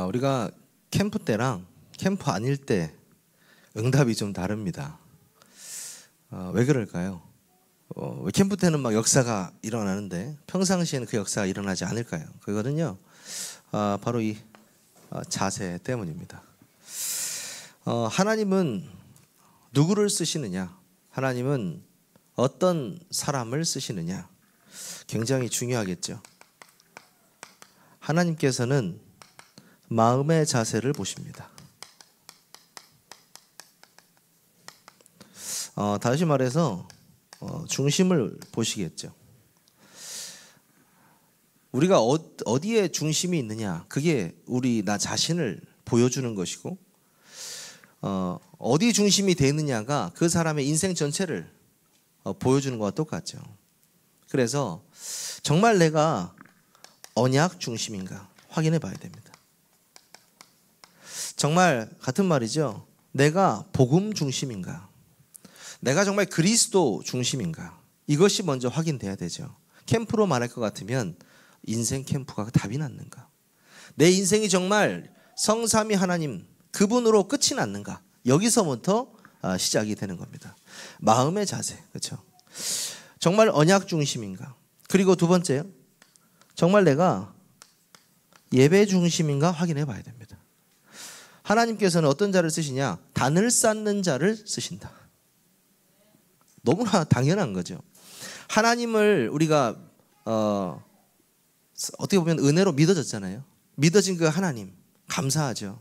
우리가 캠프 때랑 캠프 아닐 때 응답이 좀 다릅니다. 왜 그럴까요? 왜 캠프 때는 막 역사가 일어나는데 평상시에는 그 역사가 일어나지 않을까요? 그거는요, 바로 이 자세 때문입니다. 하나님은 누구를 쓰시느냐? 하나님은 어떤 사람을 쓰시느냐? 굉장히 중요하겠죠. 하나님께서는 마음의 자세를 보십니다. 다시 말해서 중심을 보시겠죠. 우리가 어디에 중심이 있느냐, 그게 나 자신을 보여주는 것이고, 어디 중심이 되느냐가 그 사람의 인생 전체를 보여주는 것과 똑같죠. 그래서 정말 내가 언약 중심인가 확인해 봐야 됩니다. 정말 같은 말이죠. 내가 복음 중심인가, 내가 정말 그리스도 중심인가, 이것이 먼저 확인돼야 되죠. 캠프로 말할 것 같으면 인생 캠프가 답이 났는가, 내 인생이 정말 성삼위 하나님 그분으로 끝이 났는가, 여기서부터 시작이 되는 겁니다. 마음의 자세, 그렇죠? 정말 언약 중심인가. 그리고 두 번째요, 정말 내가 예배 중심인가 확인해 봐야 됩니다. 하나님께서는 어떤 자를 쓰시냐? 단을 쌓는 자를 쓰신다. 너무나 당연한 거죠. 하나님을 우리가 어떻게 보면 은혜로 믿어졌잖아요. 믿어진 그 하나님 감사하죠.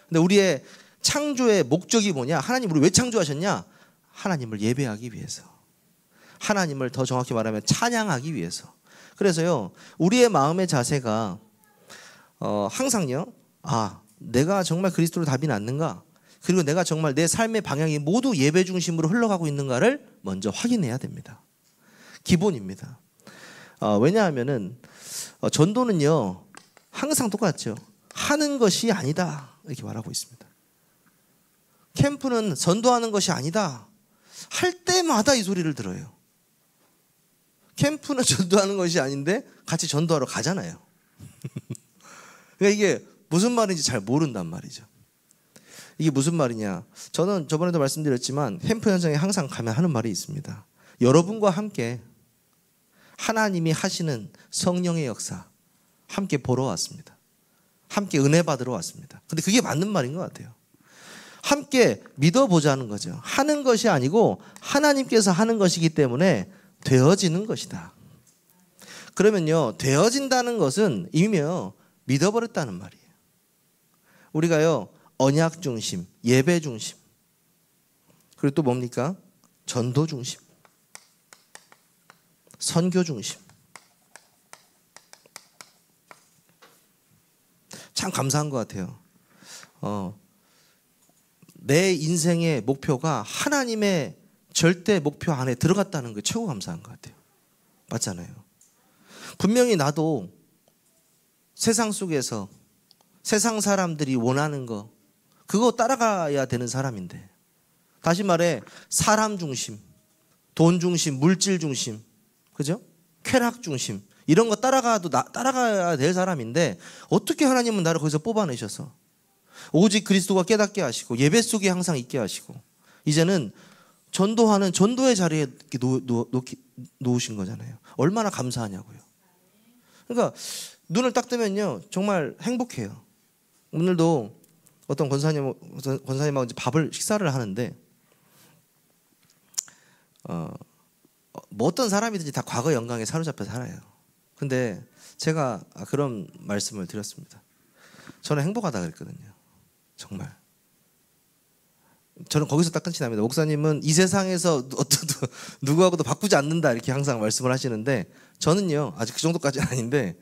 근데 우리의 창조의 목적이 뭐냐? 하나님 우리 왜 창조하셨냐? 하나님을 예배하기 위해서, 하나님을 더 정확히 말하면 찬양하기 위해서. 그래서요, 우리의 마음의 자세가 항상요, 내가 정말 그리스도로 답이 났는가, 그리고 내가 정말 내 삶의 방향이 모두 예배 중심으로 흘러가고 있는가를 먼저 확인해야 됩니다. 기본입니다. 왜냐하면은 전도는요 항상 똑같죠. 하는 것이 아니다 이렇게 말하고 있습니다. 캠프는 전도하는 것이 아니다, 할 때마다 이 소리를 들어요. 캠프는 전도하는 것이 아닌데 같이 전도하러 가잖아요. 그러니까 이게 무슨 말인지 잘 모른단 말이죠. 이게 무슨 말이냐? 저는 저번에도 말씀드렸지만 캠프 현장에 항상 가면 하는 말이 있습니다. 여러분과 함께 하나님이 하시는 성령의 역사 함께 보러 왔습니다. 함께 은혜 받으러 왔습니다. 근데 그게 맞는 말인 것 같아요. 함께 믿어보자는 거죠. 하는 것이 아니고 하나님께서 하는 것이기 때문에 되어지는 것이다. 그러면요, 되어진다는 것은 이미요 믿어버렸다는 말이에요. 우리가요 언약 중심, 예배 중심, 그리고 또 뭡니까? 전도 중심, 선교 중심. 참 감사한 것 같아요. 내 인생의 목표가 하나님의 절대 목표 안에 들어갔다는 게 최고 감사한 것 같아요. 맞잖아요. 분명히 나도 세상 속에서 세상 사람들이 원하는 거 그거 따라가야 되는 사람인데, 다시 말해 사람 중심, 돈 중심, 물질 중심, 그죠? 쾌락 중심 이런 거 따라가야 될 사람인데, 어떻게 하나님은 나를 거기서 뽑아내셔서 오직 그리스도가 깨닫게 하시고 예배 속에 항상 있게 하시고 이제는 전도하는 전도의 자리에 놓으신 거잖아요. 얼마나 감사하냐고요. 그러니까 눈을 딱 뜨면요 정말 행복해요. 오늘도 어떤 권사님하고 이제 식사를 하는데 뭐 어떤 사람이든지 다 과거 영광에 사로잡혀 살아요. 근데 제가 그런 말씀을 드렸습니다. 저는 행복하다 그랬거든요. 정말. 저는 거기서 딱 끝이 납니다. 목사님은 이 세상에서 누구하고도 바꾸지 않는다 이렇게 항상 말씀을 하시는데, 저는요 아직 그 정도까지는 아닌데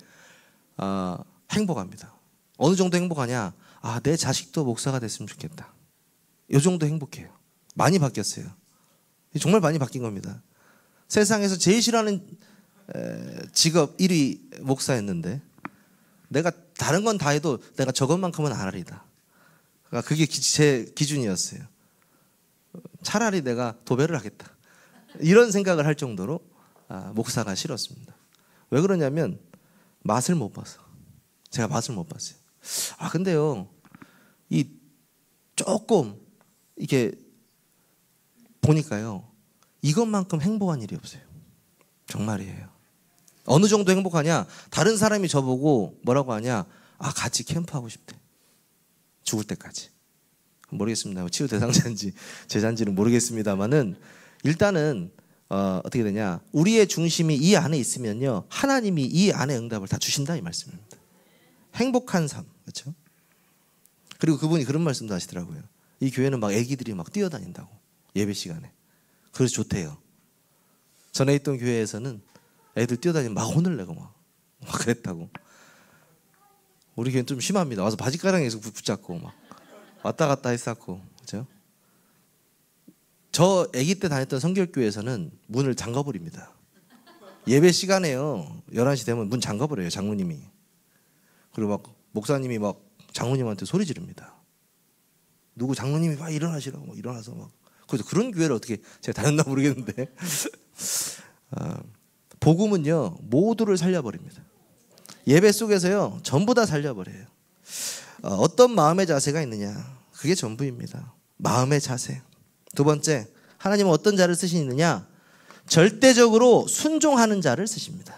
행복합니다. 어느 정도 행복하냐? 내 자식도 목사가 됐으면 좋겠다. 이 정도 행복해요. 많이 바뀌었어요. 정말 많이 바뀐 겁니다. 세상에서 제일 싫어하는 직업 1위 목사였는데, 내가 다른 건 다 해도 내가 저것만큼은 안 하리다. 그게 제 기준이었어요. 차라리 내가 도배를 하겠다, 이런 생각을 할 정도로 목사가 싫었습니다. 왜 그러냐면 맛을 못 봐서. 제가 맛을 못 봤어요. 근데요, 이 조금 이게 보니까요, 이것만큼 행복한 일이 없어요. 정말이에요. 어느 정도 행복하냐? 다른 사람이 저보고 뭐라고 하냐? 같이 캠프하고 싶대. 죽을 때까지. 모르겠습니다. 치유 대상자인지 제자인지는 모르겠습니다만은 일단은 어떻게 되냐? 우리의 중심이 이 안에 있으면요, 하나님이 이 안에 응답을 다 주신다 이 말씀입니다. 행복한 삶, 그렇죠? 그리고 그분이 그런 말씀도 하시더라고요. 이 교회는 막 애기들이 막 뛰어다닌다고, 예배 시간에. 그래서 좋대요. 전에 있던 교회에서는 애들 뛰어다니면 막 혼을 내고 막 그랬다고. 우리 교회는 좀 심합니다. 와서 바지가랑에서 붙잡고 막 왔다 갔다 했었고, 그렇죠? 저 아기 때 다녔던 성결교회에서는 문을 잠가버립니다. 예배 시간에요, 11시 되면 문 잠가버려요, 장로님이. 그리고 막 목사님이 막 장로님한테 소리 지릅니다. 누구 장로님이 막 일어나시라고 막 일어나서 막. 그래서 그런 교회를 어떻게 제가 다녔나 모르겠는데 복음은요, 모두를 살려버립니다. 예배 속에서요, 전부 다 살려버려요. 어떤 마음의 자세가 있느냐, 그게 전부입니다. 마음의 자세. 두 번째, 하나님은 어떤 자를 쓰시느냐? 절대적으로 순종하는 자를 쓰십니다.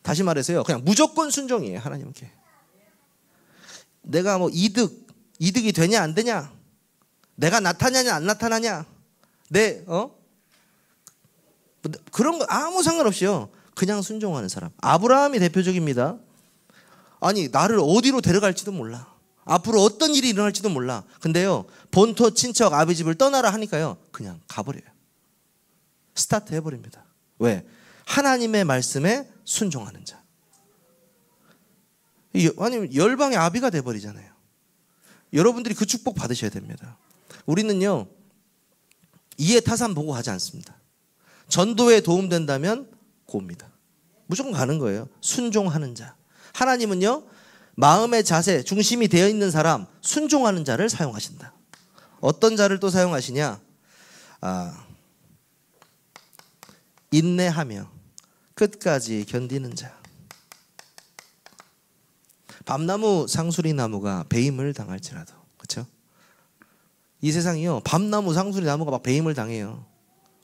다시 말해서요, 그냥 무조건 순종이에요, 하나님께. 내가 뭐 이득이 되냐 안 되냐, 내가 나타나냐 안 나타나냐, 그런 거 아무 상관없이요, 그냥 순종하는 사람. 아브라함이 대표적입니다. 아니, 나를 어디로 데려갈지도 몰라. 앞으로 어떤 일이 일어날지도 몰라. 근데요, 본토 친척 아비 집을 떠나라 하니까요, 그냥 가버려요. 스타트 해버립니다. 왜? 하나님의 말씀에 순종하는 자. 아니면 열방의 아비가 돼버리잖아요. 여러분들이 그 축복 받으셔야 됩니다. 우리는요, 이해 타산 보고 하지 않습니다. 전도에 도움된다면 고입니다. 무조건 가는 거예요. 순종하는 자. 하나님은요, 마음의 자세, 중심이 되어 있는 사람, 순종하는 자를 사용하신다. 어떤 자를 또 사용하시냐? 인내하며 끝까지 견디는 자. 밤나무 상수리나무가 배임을 당할지라도, 그렇죠? 이 세상이요, 밤나무 상수리나무가 막 배임을 당해요.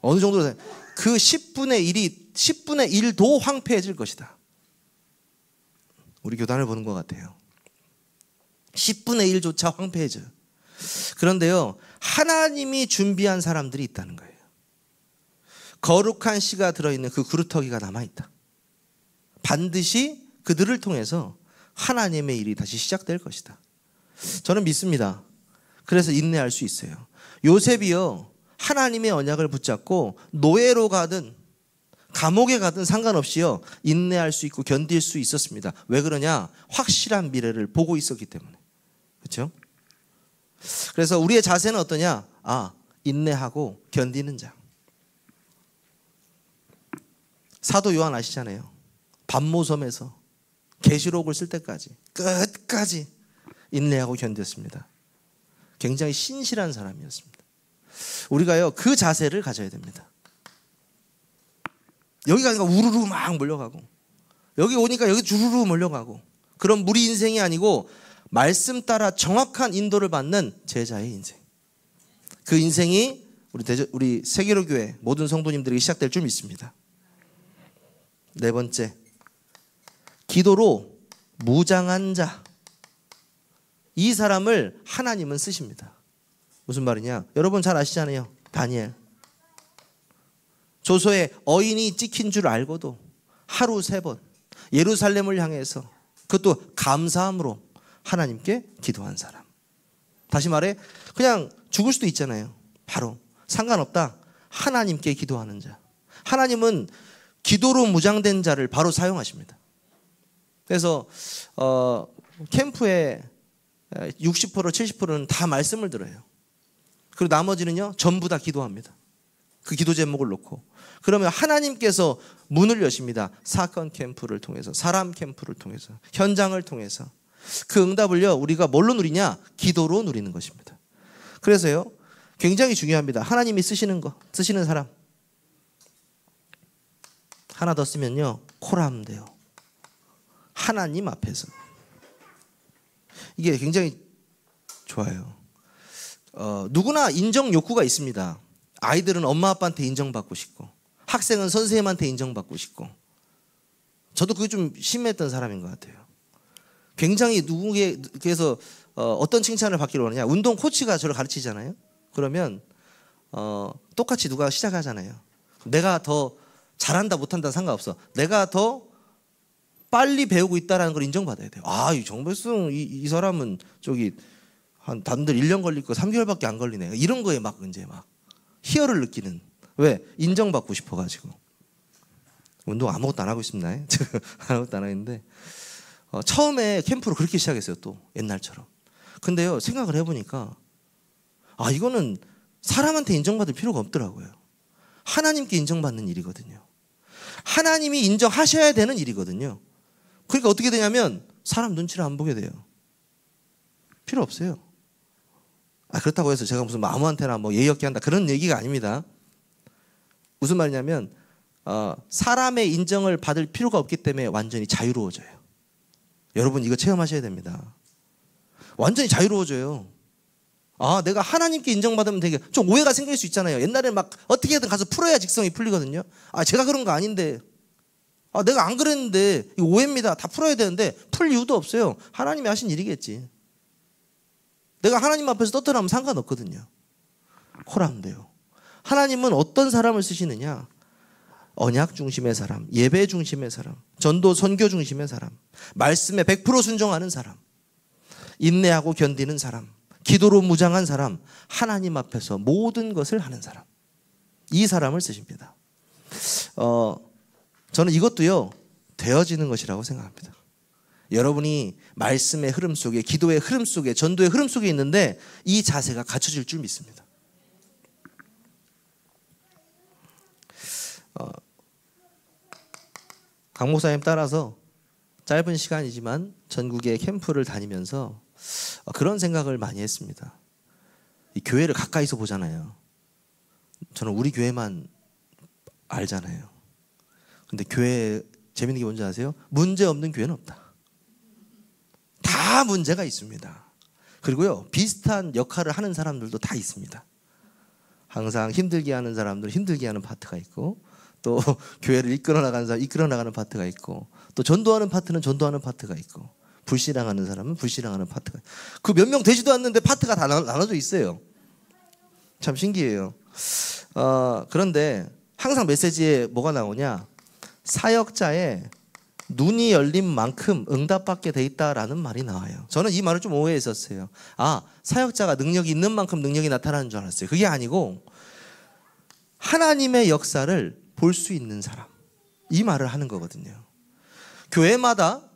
어느 정도로 그 10분의 1도 황폐해질 것이다. 우리 교단을 보는 것 같아요. 10분의 1조차 황폐해져요. 그런데요, 하나님이 준비한 사람들이 있다는 거예요. 거룩한 씨가 들어있는 그 그루터기가 남아있다. 반드시 그들을 통해서 하나님의 일이 다시 시작될 것이다. 저는 믿습니다. 그래서 인내할 수 있어요. 요셉이요, 하나님의 언약을 붙잡고 노예로 가든 감옥에 가든 상관없이요, 인내할 수 있고 견딜 수 있었습니다. 왜 그러냐? 확실한 미래를 보고 있었기 때문에. 그렇죠? 그래서 우리의 자세는 어떠냐? 인내하고 견디는 자. 사도 요한 아시잖아요. 반모섬에서 계시록을 쓸 때까지 끝까지 인내하고 견뎠습니다. 굉장히 신실한 사람이었습니다. 우리가요, 그 자세를 가져야 됩니다. 여기 가니까 우르르 막 몰려가고, 여기 오니까 여기 주르르 몰려가고, 그런 무리 인생이 아니고 말씀 따라 정확한 인도를 받는 제자의 인생. 그 인생이 우리 세계로 교회 모든 성도님들에게 시작될 줄 믿습니다. 네 번째, 기도로 무장한 자. 이 사람을 하나님은 쓰십니다. 무슨 말이냐? 여러분 잘 아시잖아요. 다니엘. 조서에 어인이 찍힌 줄 알고도 하루 3번 예루살렘을 향해서, 그것도 감사함으로 하나님께 기도한 사람. 다시 말해, 그냥 죽을 수도 있잖아요. 바로 상관없다. 하나님께 기도하는 자. 하나님은 기도로 무장된 자를 바로 사용하십니다. 그래서 캠프에 60% 70%는 다 말씀을 들어요. 그리고 나머지는요, 전부 다 기도합니다. 그 기도 제목을 놓고. 그러면 하나님께서 문을 여십니다. 사건 캠프를 통해서, 사람 캠프를 통해서, 현장을 통해서. 그 응답을요, 우리가 뭘로 누리냐? 기도로 누리는 것입니다. 그래서요, 굉장히 중요합니다. 하나님이 쓰시는 사람. 하나 더 쓰면요, 코라 하면 돼요. 하나님 앞에서. 이게 굉장히 좋아요. 누구나 인정 욕구가 있습니다. 아이들은 엄마 아빠한테 인정받고 싶고, 학생은 선생님한테 인정받고 싶고. 저도 그게 좀 심했던 사람인 것 같아요. 굉장히 누구에게서 어떤 칭찬을 받기로 하느냐. 운동 코치가 저를 가르치잖아요. 그러면 똑같이 누가 시작하잖아요. 내가 더 잘한다 못한다 상관없어. 내가 더 빨리 배우고 있다는 걸 인정받아야 돼요. 아, 이 정배승 이 사람은 저기 한 남들 1년 걸릴 거 3개월밖에 안 걸리네. 이런 거에 막 이제 막 희열을 느끼는. 왜? 인정받고 싶어가지고. 운동 아무것도 안 하고 있습니다. 아무것도 안 하고 있는데 처음에 캠프를 그렇게 시작했어요. 또 옛날처럼. 근데요, 생각을 해보니까 이거는 사람한테 인정받을 필요가 없더라고요. 하나님께 인정받는 일이거든요. 하나님이 인정하셔야 되는 일이거든요. 그러니까 어떻게 되냐면 사람 눈치를 안 보게 돼요. 필요 없어요. 그렇다고 해서 제가 무슨 아무한테나 뭐 예의 없게 한다 그런 얘기가 아닙니다. 무슨 말이냐면 사람의 인정을 받을 필요가 없기 때문에 완전히 자유로워져요. 여러분 이거 체험하셔야 됩니다. 완전히 자유로워져요. 내가 하나님께 인정받으면 되게 좀 오해가 생길 수 있잖아요. 옛날에 막 어떻게든 가서 풀어야 직성이 풀리거든요. 제가 그런 거 아닌데, 내가 안 그랬는데 이거 오해입니다. 다 풀어야 되는데 풀 이유도 없어요. 하나님이 하신 일이겠지. 내가 하나님 앞에서 떳떳하면 상관없거든요. 코라면 돼요. 하나님은 어떤 사람을 쓰시느냐? 언약 중심의 사람, 예배 중심의 사람, 전도 선교 중심의 사람, 말씀에 100% 순종하는 사람, 인내하고 견디는 사람, 기도로 무장한 사람, 하나님 앞에서 모든 것을 하는 사람. 이 사람을 쓰십니다. 저는 이것도요, 되어지는 것이라고 생각합니다. 여러분이 말씀의 흐름 속에, 기도의 흐름 속에, 전도의 흐름 속에 있는데 이 자세가 갖춰질 줄 믿습니다. 강 목사님 따라서 짧은 시간이지만 전국의 캠프를 다니면서 그런 생각을 많이 했습니다. 이 교회를 가까이서 보잖아요. 저는 우리 교회만 알잖아요. 근데 교회 재밌는 게 뭔지 아세요? 문제 없는 교회는 없다. 다 문제가 있습니다. 그리고요, 비슷한 역할을 하는 사람들도 다 있습니다. 항상 힘들게 하는 사람들 힘들게 하는 파트가 있고, 또 교회를 이끌어 나가는 사람 이끌어 나가는 파트가 있고, 또 전도하는 파트는 전도하는 파트가 있고, 불신앙하는 사람은 불신앙하는 파트가, 그 몇 명 되지도 않는데 파트가 다 나눠져 있어요. 참 신기해요. 그런데 항상 메시지에 뭐가 나오냐? 사역자의 눈이 열린 만큼 응답받게 돼 있다라는 말이 나와요. 저는 이 말을 좀 오해했었어요. 사역자가 능력이 있는 만큼 능력이 나타나는 줄 알았어요. 그게 아니고 하나님의 역사를 볼 수 있는 사람, 이 말을 하는 거거든요. 교회마다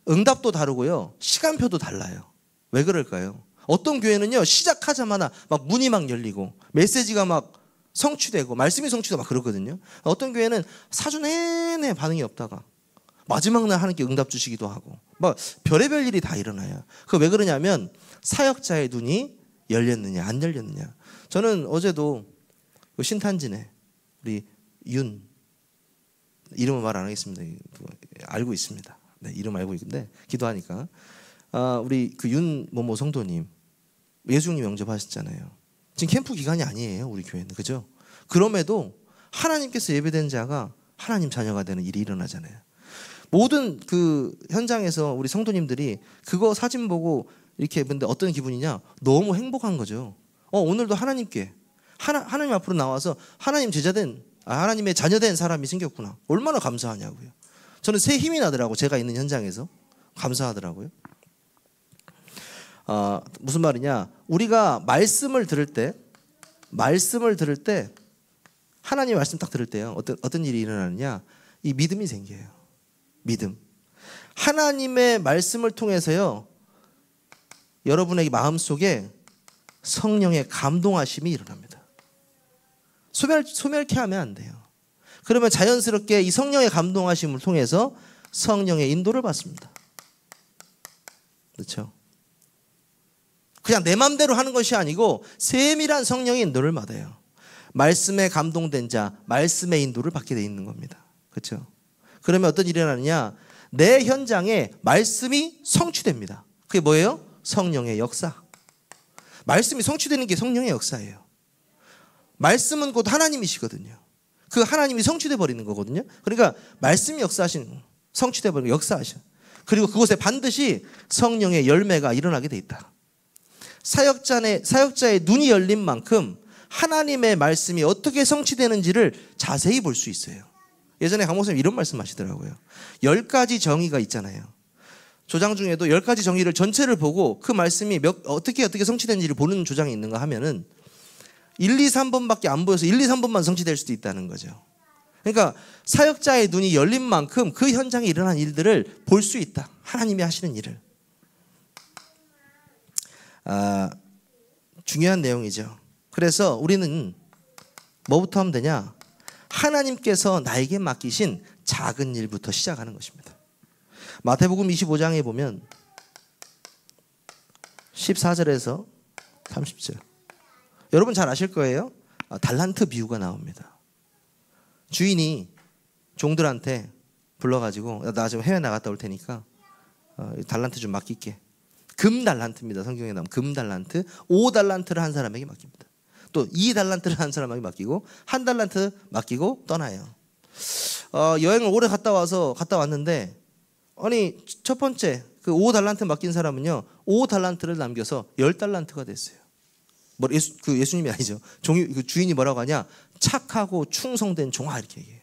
응답도 다르고요, 시간표도 달라요. 왜 그럴까요? 어떤 교회는요, 시작하자마자 막 문이 막 열리고 메시지가 막 성취되고 말씀이 성취되고 막 그러거든요. 어떤 교회는 4주 내내 반응이 없다가 마지막 날 하나님께 응답 주시기도 하고, 막 별의별 일이 다 일어나요. 그거 왜 그러냐면 사역자의 눈이 열렸느냐 안 열렸느냐. 저는 어제도 신탄진에 우리 윤, 이름은 말 안 하겠습니다. 알고 있습니다. 네, 이름 알고 있는데 기도하니까 우리 그 윤 모모 성도님 예수님 영접하셨잖아요. 지금 캠프 기간이 아니에요, 우리 교회는. 그죠? 그럼에도 하나님께서 예배된 자가 하나님 자녀가 되는 일이 일어나잖아요. 모든 그 현장에서 우리 성도님들이 그거 사진 보고 이렇게 근데 어떤 기분이냐? 너무 행복한 거죠. 오늘도 하나님께 하나님 앞으로 나와서 하나님 제자된, 하나님의 자녀된 사람이 생겼구나. 얼마나 감사하냐고요. 저는 새 힘이 나더라고. 제가 있는 현장에서 감사하더라고요. 무슨 말이냐? 우리가 말씀을 들을 때 하나님의 말씀 딱 들을 때요, 어떤 일이 일어나느냐? 이 믿음이 생겨요. 믿음. 하나님의 말씀을 통해서요, 여러분의 마음속에 성령의 감동하심이 일어납니다. 소멸케 하면 안 돼요. 그러면 자연스럽게 이 성령의 감동하심을 통해서 성령의 인도를 받습니다. 그렇죠? 그냥 내 마음대로 하는 것이 아니고 세밀한 성령의 인도를 받아요. 말씀에 감동된 자, 말씀의 인도를 받게 돼 있는 겁니다. 그렇죠? 그러면 어떤 일이 일어나느냐? 내 현장에 말씀이 성취됩니다. 그게 뭐예요? 성령의 역사. 말씀이 성취되는 게 성령의 역사예요. 말씀은 곧 하나님이시거든요. 그 하나님이 성취돼 버리는 거거든요. 그러니까 말씀이 역사하신, 성취돼 버리고 역사하신, 그리고 그곳에 반드시 성령의 열매가 일어나게 돼 있다. 사역자의 눈이 열린 만큼 하나님의 말씀이 어떻게 성취되는지를 자세히 볼 수 있어요. 예전에 강 목사님 이런 말씀 하시더라고요. 10가지 정의가 있잖아요. 조장 중에도 10가지 정의를 전체를 보고 그 말씀이 어떻게 성취되는지를 보는 조장이 있는가 하면은 1, 2, 3번밖에 안 보여서 1, 2, 3번만 성취될 수도 있다는 거죠. 그러니까 사역자의 눈이 열린 만큼 그 현장에 일어난 일들을 볼 수 있다. 하나님이 하시는 일을. 중요한 내용이죠. 그래서 우리는 뭐부터 하면 되냐? 하나님께서 나에게 맡기신 작은 일부터 시작하는 것입니다. 마태복음 25장에 보면 14절에서 30절. 여러분 잘 아실 거예요. 달란트 비유가 나옵니다. 주인이 종들한테 불러가지고 나 지금 해외 나갔다 올 테니까 달란트 좀 맡길게. 금 달란트입니다. 성경에 나오면 금 달란트, 5달란트를 한 사람에게 맡깁니다. 또 2달란트를 한 사람에게 맡기고 1달란트 맡기고 떠나요. 여행을 오래 갔다 왔는데 아니 첫 번째 그 5달란트 맡긴 사람은요 5달란트를 남겨서 10달란트가 됐어요. 예수님이 아니죠. 그 주인이 뭐라고 하냐? 착하고 충성된 종아 이렇게 얘기해요.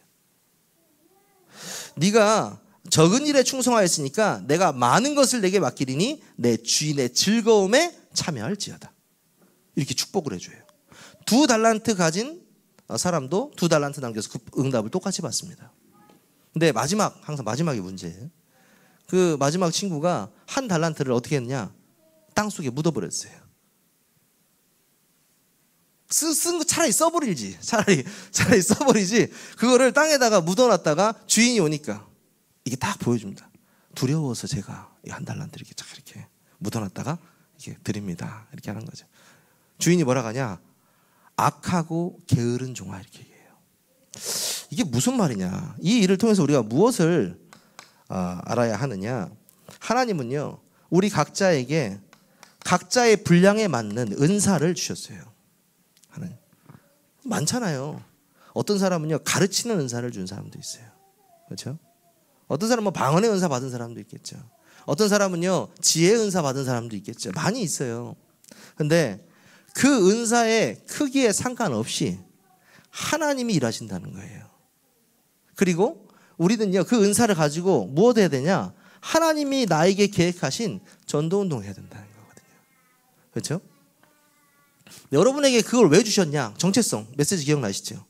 네가 적은 일에 충성하였으니까 내가 많은 것을 내게 맡기리니 내 주인의 즐거움에 참여할지어다. 이렇게 축복을 해줘요. 2달란트 가진 사람도 2달란트 남겨서 그 응답을 똑같이 받습니다. 근데 항상 마지막이 문제예요. 그 마지막 친구가 1달란트를 어떻게 했느냐? 땅속에 묻어버렸어요. 쓴 거 차라리 써버리지. 차라리 써버리지. 그거를 땅에다가 묻어놨다가 주인이 오니까 이게 딱 보여줍니다. 두려워서 제가 1달란트 이렇게 묻어놨다가 이렇게 드립니다. 이렇게 하는 거죠. 주인이 뭐라고 하냐? 악하고 게으른 종아 이렇게 얘기해요. 이게 무슨 말이냐? 이 일을 통해서 우리가 무엇을 알아야 하느냐? 하나님은요 우리 각자에게 각자의 분량에 맞는 은사를 주셨어요. 하나님 많잖아요. 어떤 사람은요 가르치는 은사를 준 사람도 있어요. 그렇죠? 어떤 사람은 방언의 은사 받은 사람도 있겠죠. 어떤 사람은요 지혜의 은사 받은 사람도 있겠죠. 많이 있어요. 근데 그 은사의 크기에 상관없이 하나님이 일하신다는 거예요. 그리고 우리는요 그 은사를 가지고 무엇 해야 되냐? 하나님이 나에게 계획하신 전도운동을 해야 된다는 거거든요. 그렇죠? 여러분에게 그걸 왜 주셨냐? 정체성 메시지 기억나시죠?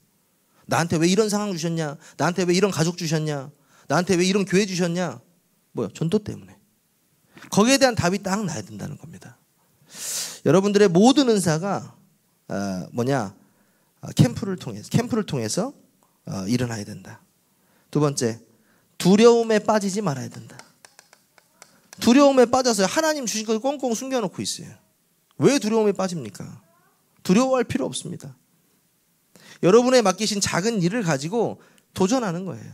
나한테 왜 이런 상황 주셨냐? 나한테 왜 이런 가족 주셨냐? 나한테 왜 이런 교회 주셨냐? 뭐야? 전도 때문에. 거기에 대한 답이 딱 나야 된다는 겁니다. 여러분들의 모든 은사가 캠프를 통해서 일어나야 된다. 두 번째, 두려움에 빠지지 말아야 된다. 두려움에 빠져서 하나님 주신 걸 꽁꽁 숨겨놓고 있어요. 왜 두려움에 빠집니까? 두려워할 필요 없습니다. 여러분의 맡기신 작은 일을 가지고 도전하는 거예요.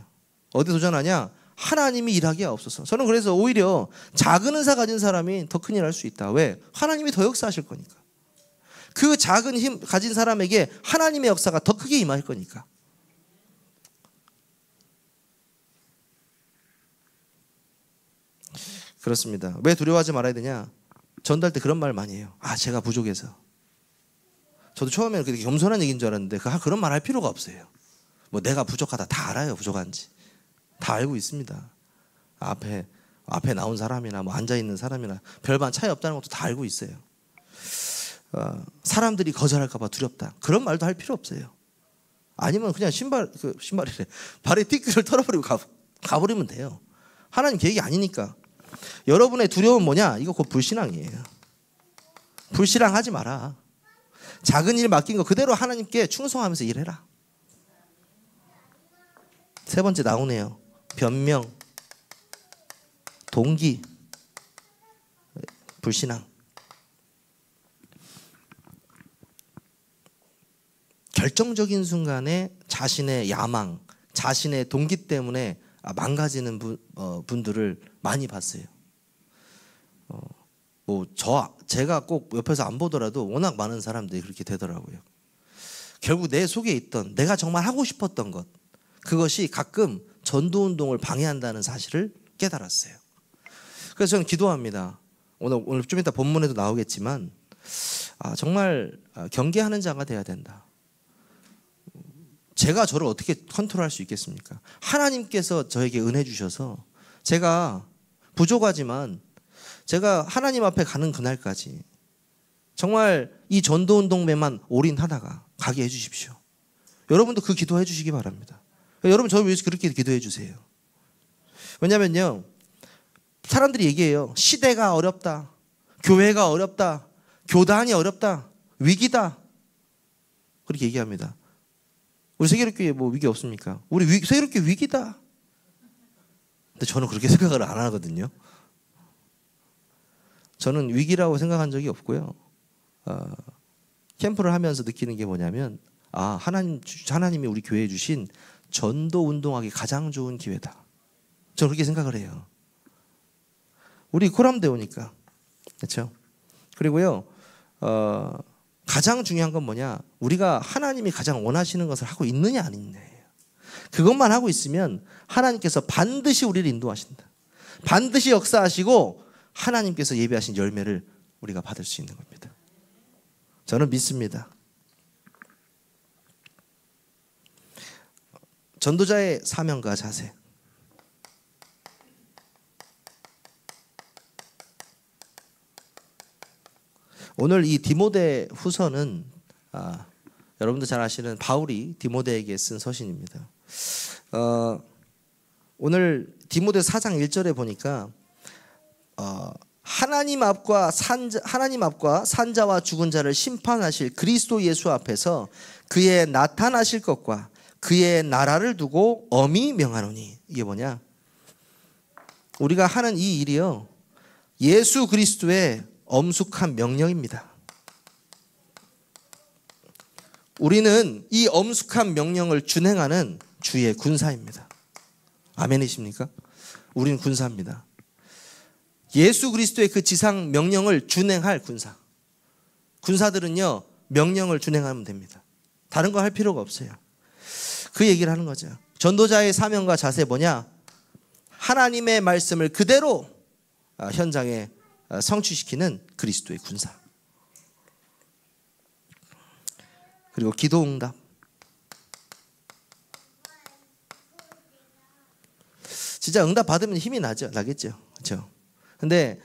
어디 도전하냐? 하나님이 일하게 하옵소서. 저는 그래서 오히려 작은 은사 가진 사람이 더 큰 일 할 수 있다. 왜? 하나님이 더 역사하실 거니까. 그 작은 힘 가진 사람에게 하나님의 역사가 더 크게 임할 거니까. 그렇습니다. 왜 두려워하지 말아야 되냐? 전도할 때 그런 말 많이 해요. 제가 부족해서. 저도 처음에는 그렇게 겸손한 얘기인 줄 알았는데 그런 말 할 필요가 없어요. 뭐 내가 부족하다 다 알아요. 부족한지. 다 알고 있습니다. 앞에 나온 사람이나 뭐 앉아있는 사람이나 별반 차이 없다는 것도 다 알고 있어요. 사람들이 거절할까 봐 두렵다. 그런 말도 할 필요 없어요. 아니면 그냥 신발이래. 발에 띠끼를 털어버리고 가버리면 돼요. 하나님 계획이 아니니까. 여러분의 두려움은 뭐냐? 이거 곧 불신앙이에요. 불신앙하지 마라. 작은 일 맡긴 거 그대로 하나님께 충성하면서 일해라. 세 번째 나오네요. 변명, 동기, 불신앙. 결정적인 순간에 자신의 야망, 자신의 동기 때문에 망가지는 분들을 많이 봤어요. 제가 꼭 옆에서 안 보더라도 워낙 많은 사람들이 그렇게 되더라고요. 결국 내 속에 있던 내가 정말 하고 싶었던 것, 그것이 가끔 전도운동을 방해한다는 사실을 깨달았어요. 그래서 저는 기도합니다. 오늘 좀 이따 본문에도 나오겠지만 정말 경계하는 자가 돼야 된다. 제가 저를 어떻게 컨트롤할 수 있겠습니까? 하나님께서 저에게 은혜 주셔서 제가 부족하지만 제가 하나님 앞에 가는 그날까지 정말 이 전도운동에만 올인하다가 가게 해주십시오. 여러분도 그 기도해 주시기 바랍니다. 여러분 저를 위해서 그렇게 기도해 주세요. 왜냐면요, 사람들이 얘기해요. 시대가 어렵다, 교회가 어렵다, 교단이 어렵다, 위기다, 그렇게 얘기합니다. 우리 세계롭교회 뭐 위기 없습니까? 우리 세계롭교회 위기다. 근데 저는 그렇게 생각을 안 하거든요. 저는 위기라고 생각한 적이 없고요. 캠프를 하면서 느끼는 게 뭐냐면 하나님이 우리 교회에 주신 전도 운동하기 가장 좋은 기회다. 저는 그렇게 생각을 해요. 우리 코람대오니까. 그렇죠? 그리고요, 가장 중요한 건 뭐냐? 우리가 하나님이 가장 원하시는 것을 하고 있느냐 안 있느냐예요. 그것만 하고 있으면 하나님께서 반드시 우리를 인도하신다. 반드시 역사하시고 하나님께서 예비하신 열매를 우리가 받을 수 있는 겁니다. 저는 믿습니다. 전도자의 사명과 자세. 오늘 이 디모데 후서는 여러분도 잘 아시는 바울이 디모데에게 쓴 서신입니다. 오늘 디모데 4장 1절에 보니까 하나님 앞과 산자와 죽은 자를 심판하실 그리스도 예수 앞에서 그의 나타나실 것과 그의 나라를 두고 엄히 명하노니. 이게 뭐냐? 우리가 하는 이 일이요, 예수 그리스도의 엄숙한 명령입니다. 우리는 이 엄숙한 명령을 준행하는 주의 군사입니다. 아멘이십니까? 우리는 군사입니다. 예수 그리스도의 그 지상 명령을 준행할 군사. 군사들은요, 명령을 준행하면 됩니다. 다른 거 할 필요가 없어요. 그 얘기를 하는 거죠. 전도자의 사명과 자세 뭐냐? 하나님의 말씀을 그대로 현장에 성취시키는 그리스도의 군사. 그리고 기도응답. 진짜 응답 받으면 힘이 나겠죠. 그렇죠? 근데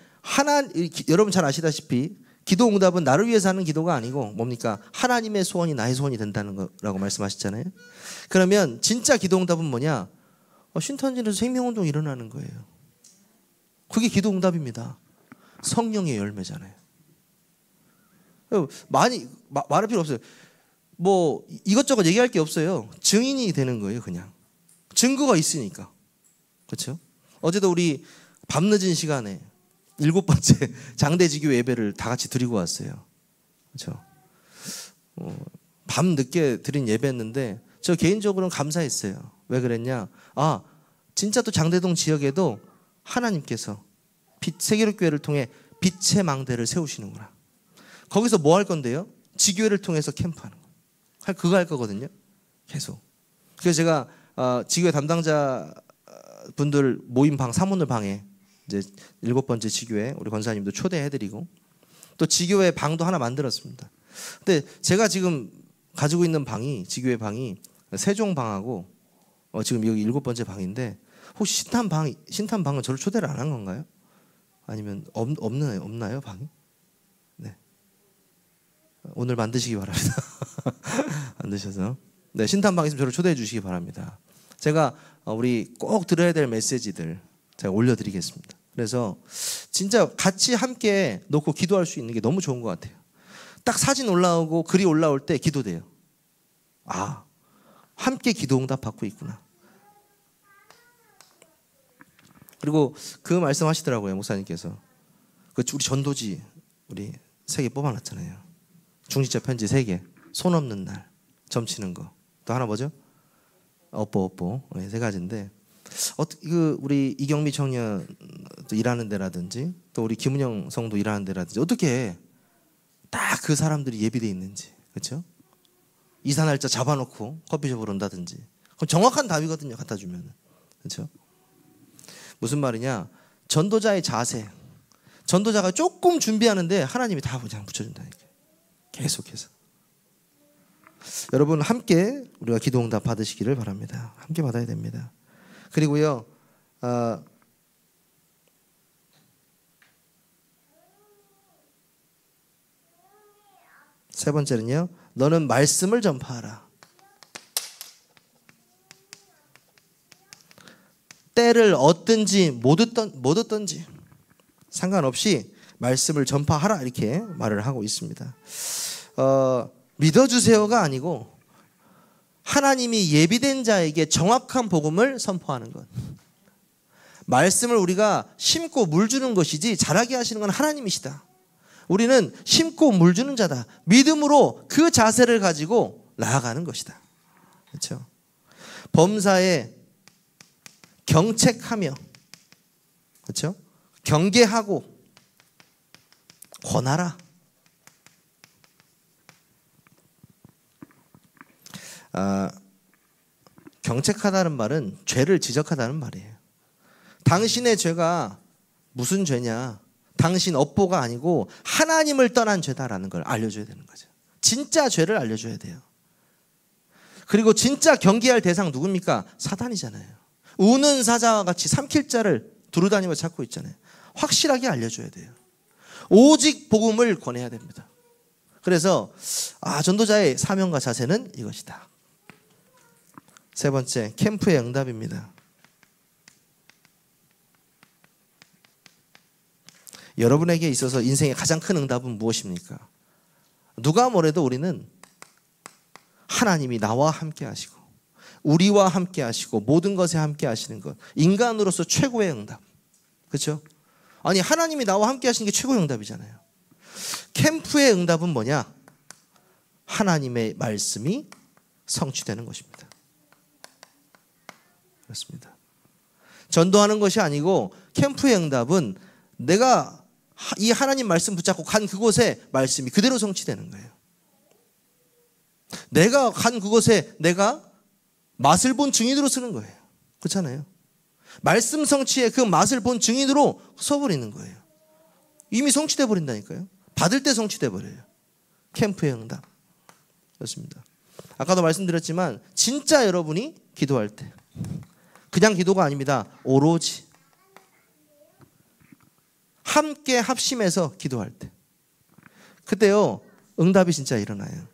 여러분 잘 아시다시피 기도응답은 나를 위해서 하는 기도가 아니고 뭡니까? 하나님의 소원이 나의 소원이 된다는 거라고 말씀하셨잖아요. 그러면 진짜 기도응답은 뭐냐? 신천지에서 생명운동이 일어나는 거예요. 그게 기도응답입니다. 성령의 열매잖아요. 많이 말할 필요 없어요. 뭐 이것저것 얘기할 게 없어요. 증인이 되는 거예요. 그냥 증거가 있으니까. 그렇죠? 어제도 우리 밤늦은 시간에 7번째 장대지교 예배를 다 같이 드리고 왔어요. 그렇죠? 밤 늦게 드린 예배였는데 저 개인적으로는 감사했어요. 왜 그랬냐? 진짜 또 장대동 지역에도 하나님께서 세계롭교회를 통해 빛의 망대를 세우시는구나. 거기서 뭐 할 건데요? 지교회를 통해서 캠프하는 거. 그거 할 거거든요. 계속. 그래서 제가 지교회 담당자 분들 모임 사모늘 방에 이제 7번째 지교회 우리 권사님도 초대해드리고 또 지교회 방도 하나 만들었습니다. 근데 제가 지금 가지고 있는 방이 지교회 방이 세종방하고 지금 여기 7번째 방인데 혹시 신탄방은 저를 초대를 안 한 건가요? 아니면 없나요 방이? 네. 오늘 만드시기 바랍니다. 만드셔서 네, 신탄방 있으면 저를 초대해 주시기 바랍니다. 제가 우리 꼭 들어야 될 메시지들 제가 올려드리겠습니다. 그래서 진짜 같이 함께 놓고 기도할 수 있는 게 너무 좋은 것 같아요. 딱 사진 올라오고 글이 올라올 때 기도돼요. 함께 기도 응답 받고 있구나. 그리고 그 말씀하시더라고요, 목사님께서. 우리 전도지 우리 3개 뽑아놨잖아요. 중지자 편지 3개, 손 없는 날, 점치는 거. 또 하나 뭐죠? 업보. 네, 3가지인데 우리 이경미 청년 일하는 데라든지 또 우리 김은영 성도 일하는 데라든지 어떻게 딱 그 사람들이 예비돼 있는지, 그렇죠? 이사 날짜 잡아놓고 커피숍으로 온다든지, 그럼 정확한 답이거든요. 갖다 주면, 그렇죠? 무슨 말이냐? 전도자의 자세, 전도자가 조금 준비하는데 하나님이 다 그냥 붙여준다니까. 계속해서. 여러분 함께 우리가 기도 응답 받으시기를 바랍니다. 함께 받아야 됩니다. 그리고요, 세 번째는요, 너는 말씀을 전파하라. 때를 얻든지 못 얻든지 상관없이 말씀을 전파하라, 이렇게 말을 하고 있습니다. 믿어주세요가 아니고 하나님이 예비된 자에게 정확한 복음을 선포하는 것. 말씀을 우리가 심고 물 주는 것이지 자라게 하시는 건 하나님이시다. 우리는 심고 물 주는 자다. 믿음으로 그 자세를 가지고 나아가는 것이다. 그렇죠? 범사에 경책하며, 그렇죠? 경계하고 권하라. 경책하다는 말은 죄를 지적하다는 말이에요. 당신의 죄가 무슨 죄냐? 당신 업보가 아니고 하나님을 떠난 죄다라는 걸 알려줘야 되는 거죠. 진짜 죄를 알려줘야 돼요. 그리고 진짜 경계할 대상 누굽니까? 사단이잖아요. 우는 사자와 같이 삼킬 자를 두루다니며 찾고 있잖아요. 확실하게 알려줘야 돼요. 오직 복음을 권해야 됩니다. 그래서 전도자의 사명과 자세는 이것이다. 세 번째, 캠프의 응답입니다. 여러분에게 있어서 인생의 가장 큰 응답은 무엇입니까? 누가 뭐래도 우리는 하나님이 나와 함께 하시고 우리와 함께 하시고 모든 것에 함께 하시는 것, 인간으로서 최고의 응답. 그렇죠? 아니, 하나님이 나와 함께 하시는 게 최고의 응답이잖아요. 캠프의 응답은 뭐냐? 하나님의 말씀이 성취되는 것입니다. 그렇습니다. 전도하는 것이 아니고 캠프의 응답은 내가 이 하나님 말씀 붙잡고 간 그곳에 말씀이 그대로 성취되는 거예요. 내가 간 그곳에 내가 맛을 본 증인으로 쓰는 거예요. 그렇잖아요. 말씀 성취의 그 맛을 본 증인으로 써버리는 거예요. 이미 성취돼 버린다니까요. 받을 때 성취돼 버려요. 캠프의 응답. 그렇습니다. 아까도 말씀드렸지만 진짜 여러분이 기도할 때 그냥 기도가 아닙니다. 오로지 함께 합심해서 기도할 때 그때요 응답이 진짜 일어나요.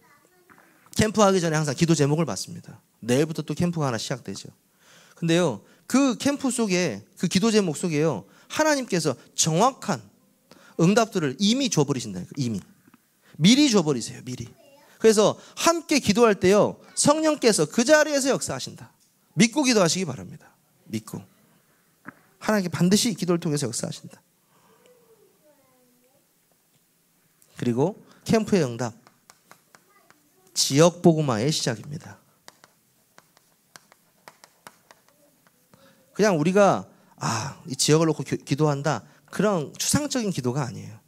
캠프하기 전에 항상 기도 제목을 받습니다. 내일부터 또 캠프가 하나 시작되죠. 근데요 그 캠프 속에 그 기도 제목 속에요 하나님께서 정확한 응답들을 이미 줘버리신다니까요. 이미 미리 줘버리세요. 미리. 그래서 함께 기도할 때요 성령께서 그 자리에서 역사하신다. 믿고 기도하시기 바랍니다. 믿고 하나님께 반드시 기도를 통해서 역사하신다. 그리고 캠프의 응답, 지역 복음화의 시작입니다. 그냥 우리가 이 지역을 놓고 기도한다 그런 추상적인 기도가 아니에요.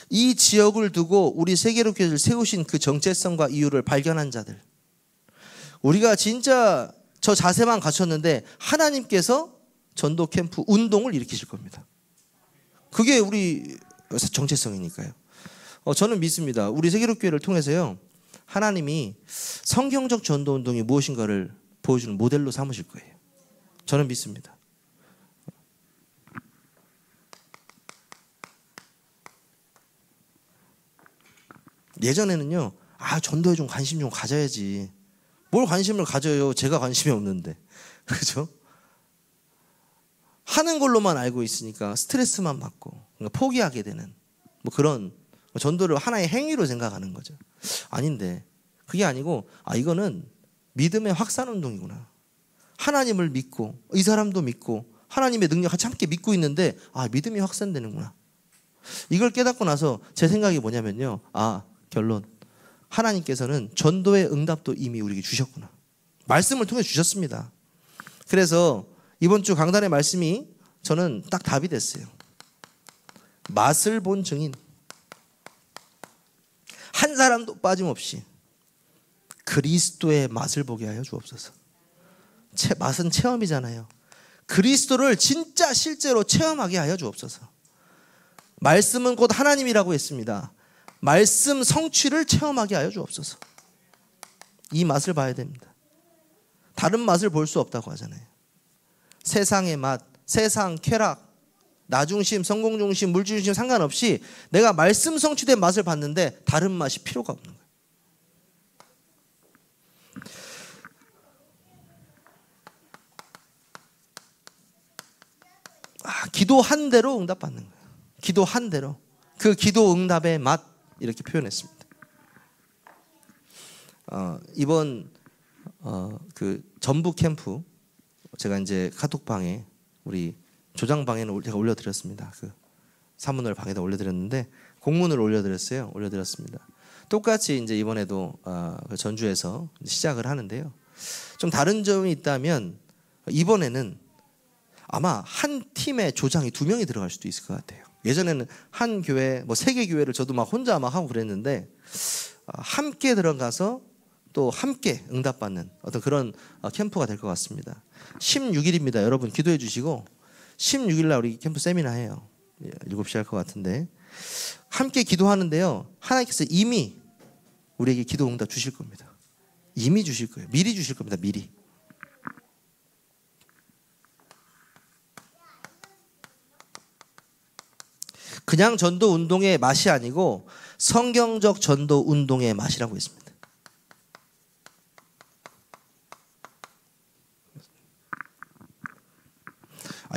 이 지역을 두고 우리 세계로교회를 세우신 그 정체성과 이유를 발견한 자들, 우리가 진짜 저 자세만 갖췄는데 하나님께서 전도 캠프 운동을 일으키실 겁니다. 그게 우리 정체성이니까요. 저는 믿습니다. 우리 세계로교회를 통해서요 하나님이 성경적 전도 운동이 무엇인가를 보여주는 모델로 삼으실 거예요. 저는 믿습니다. 예전에는요 전도에 좀 관심 좀 가져야지. 뭘 관심을 가져요? 제가 관심이 없는데. 그렇죠? 하는 걸로만 알고 있으니까 스트레스만 받고 그러니까 포기하게 되는 뭐 그런 전도를 하나의 행위로 생각하는 거죠. 아닌데 그게 아니고 이거는 믿음의 확산 운동이구나. 하나님을 믿고 이 사람도 믿고 하나님의 능력 같이 함께 믿고 있는데 믿음이 확산되는구나. 이걸 깨닫고 나서 제 생각이 뭐냐면요. 결론. 하나님께서는 전도의 응답도 이미 우리에게 주셨구나. 말씀을 통해 주셨습니다. 그래서 이번 주 강단의 말씀이 저는 딱 답이 됐어요. 맛을 본 증인. 한 사람도 빠짐없이 그리스도의 맛을 보게 하여 주옵소서. 맛은 체험이잖아요. 그리스도를 진짜 실제로 체험하게 하여 주옵소서. 말씀은 곧 하나님이라고 했습니다. 말씀 성취를 체험하게 하여 주옵소서. 이 맛을 봐야 됩니다. 다른 맛을 볼 수 없다고 하잖아요. 세상의 맛, 세상 쾌락, 나 중심, 성공 중심, 물 중심 상관없이 내가 말씀 성취된 맛을 봤는데 다른 맛이 필요가 없는 거예요. 기도한 대로 응답받는 거예요. 기도한 대로. 그 기도 응답의 맛 이렇게 표현했습니다. 이번 그 전북 캠프 제가 이제 카톡방에 우리 조장방에는 제가 올려드렸습니다. 그 사문을 방에다 올려드렸는데 공문을 올려드렸습니다. 똑같이 이제 이번에도 전주에서 시작을 하는데요. 좀 다른 점이 있다면 이번에는 아마 한 팀의 조장이 2명이 들어갈 수도 있을 것 같아요. 예전에는 한 교회, 뭐 3개 교회를 저도 막 혼자 막 하고 그랬는데 함께 들어가서 또 함께 응답받는 어떤 그런 캠프가 될 것 같습니다. 16일입니다. 여러분 기도해 주시고 16일 날 우리 캠프 세미나 해요. 7시 할 것 같은데 함께 기도하는데요. 하나님께서 이미 우리에게 기도 응답 주실 겁니다. 이미 주실 거예요. 미리 주실 겁니다. 미리. 그냥 전도 운동의 맛이 아니고 성경적 전도 운동의 맛이라고 했습니다.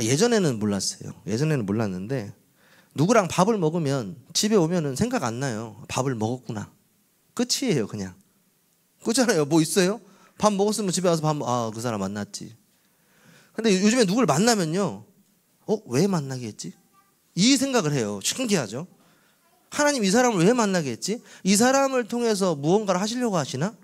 예전에는 몰랐어요. 예전에는 몰랐는데 누구랑 밥을 먹으면 집에 오면은 생각 안 나요. 밥을 먹었구나. 끝이에요, 그냥. 그렇잖아요. 뭐 있어요? 밥 먹었으면 집에 와서 그 사람 만났지. 근데 요즘에 누굴 만나면요. 왜 만나게 했지? 이 생각을 해요. 신기하죠? 하나님 이 사람을 왜 만나게 했지? 이 사람을 통해서 무언가를 하시려고 하시나?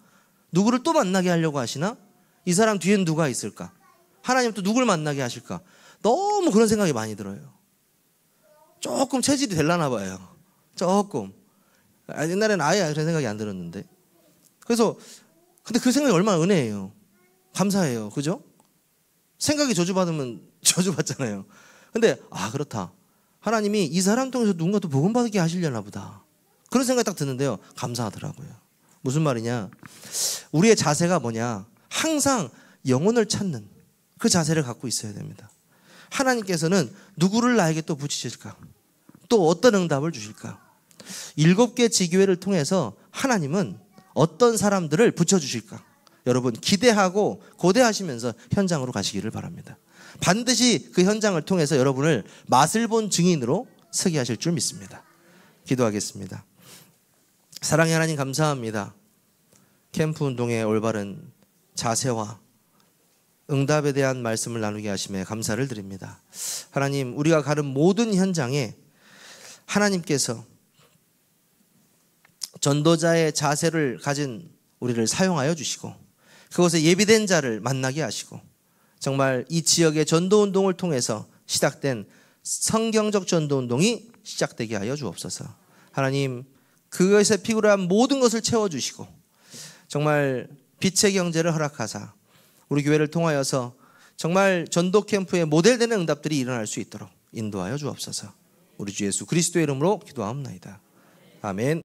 누구를 또 만나게 하려고 하시나? 이 사람 뒤엔 누가 있을까? 하나님 또 누굴 만나게 하실까? 너무 그런 생각이 많이 들어요. 조금 체질이 될라나 봐요. 조금. 옛날에는 아예 그런 생각이 안 들었는데. 그래서 근데 그 생각이 얼마나 은혜예요. 감사해요. 그죠? 생각이 저주받으면 저주받잖아요. 근데 그렇다. 하나님이 이 사람 통해서 누군가 또 복음받게 하시려나 보다. 그런 생각이 딱 드는데요. 감사하더라고요. 무슨 말이냐? 우리의 자세가 뭐냐? 항상 영혼을 찾는 그 자세를 갖고 있어야 됩니다. 하나님께서는 누구를 나에게 또 붙이실까? 또 어떤 응답을 주실까? 7개 지교회를 통해서 하나님은 어떤 사람들을 붙여주실까? 여러분 기대하고 고대하시면서 현장으로 가시기를 바랍니다. 반드시 그 현장을 통해서 여러분을 맛을 본 증인으로 서게 하실 줄 믿습니다. 기도하겠습니다. 사랑의 하나님 감사합니다. 캠프 운동의 올바른 자세와 응답에 대한 말씀을 나누게 하심에 감사를 드립니다. 하나님, 우리가 가는 모든 현장에 하나님께서 전도자의 자세를 가진 우리를 사용하여 주시고 그곳에 예비된 자를 만나게 하시고 정말 이 지역의 전도운동을 통해서 시작된 성경적 전도운동이 시작되게 하여 주옵소서. 하나님, 그것에 피그레한 모든 것을 채워주시고 정말 빛의 경제를 허락하사 우리 교회를 통하여서 정말 전도 캠프의 모델되는 응답들이 일어날 수 있도록 인도하여 주옵소서. 우리 주 예수 그리스도의 이름으로 기도하옵나이다. 아멘.